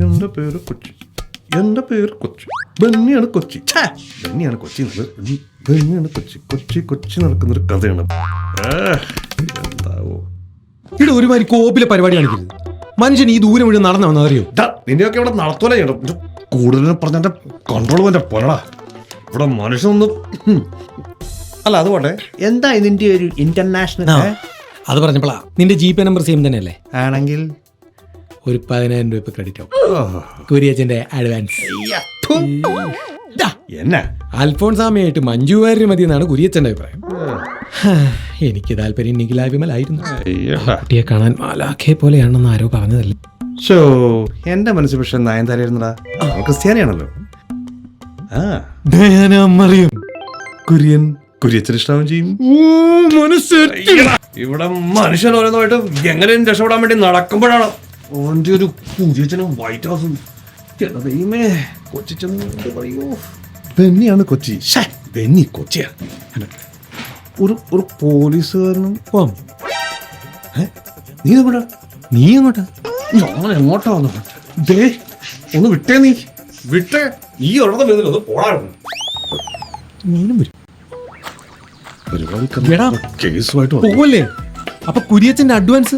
എന്റെ പേര് കൊച്ചി, എന്റെ പേര് കൊച്ചി, ബെന്നിയാണ് കൊച്ചി, ബെന്നിയാണ് കൊച്ചി, ബെന്നിയാണ് കൊച്ചി, കൊച്ചി കൊച്ചി നടക്കുന്നൊരു കഥയാണ്. എന്താവോ ഇവിടെ ഒരുമാതിരി കോപ്പിലെ പരിപാടി കാണിക്കരുത്. മനുഷ്യൻ ഈ ദൂരം മുഴുവൻ നടന്നു വന്നതറിയോ? നിന്നെയൊക്കെ ഇവിടെ നടത്തോല ചെയ്യണം. കൂടുതലും പറഞ്ഞ കൺട്രോൾ എന്റെ പൊലടാ. ഇവിടെ മനുഷ്യനൊന്നും അല്ല. അതുകൊണ്ട് എന്താ ഇതിന്റെ ഒരു ഇന്റർനാഷണൽ? അത് പറഞ്ഞപ്പോളാ നിന്റെ GPay നമ്പർ സെയിം തന്നെയല്ലേ? ആണെങ്കിൽ ഒരു 10,000 രൂപ ക്രെഡിറ്റ് ആവും. കുര്യച്ചന്റെ അഡ്വാൻസ്. എന്നാ അൽഫോൺസാമയായിട്ട് മഞ്ജു വാര്യർ മതി എന്നാണ് കുര്യച്ചന്റെ അഭിപ്രായം. എനിക്ക് താല്പര്യം നിഖിലാഭിമലായിരുന്നു. കുട്ടിയെ കാണാൻ മാലാഖയെ പോലെയാണെന്ന് ആരോ പറഞ്ഞതല്ലേ? ഷോ എന്റെ മനസ്സിൽ പക്ഷെ നയൻതാരായിരുന്നടാ. ക്രിസ്ത്യാനിയാണല്ലോ. മറിയം കുര്യൻ കുര്യച്ചൻ ഇഷ്ടാവും ചെയ്യും. ഇവിടെ മനുഷ്യൻ ഓരോന്നായിട്ട് എങ്ങനെയും രക്ഷപ്പെടാൻ വേണ്ടി നടക്കുമ്പോഴാണ് ഓന്റെ ഒരു കുര്യച്ചനും വൈറ്റ് ഹൗസും. ദൈവമേ, കൊച്ചിച്ചെന്ന് പറയൂ. ബെന്നിയാണ് കൊച്ചി. ബെന്നി കൊച്ചിയാ. ഒരു പോലീസുകാരനും. നീ എങ്ങോട്ടാ? നീ എങ്ങോട്ടാ? ഞാൻ എങ്ങോട്ടാ വന്നു? ദേ ഒന്ന് വിട്ടേ, നീ വിട്ടേ. ഈ ഉള്ളത് ഒന്ന് പോടാറുണ്ട്. കേസുമായിട്ട് പോലെ. അപ്പൊ കുര്യച്ചന്റെ അഡ്വാൻസ്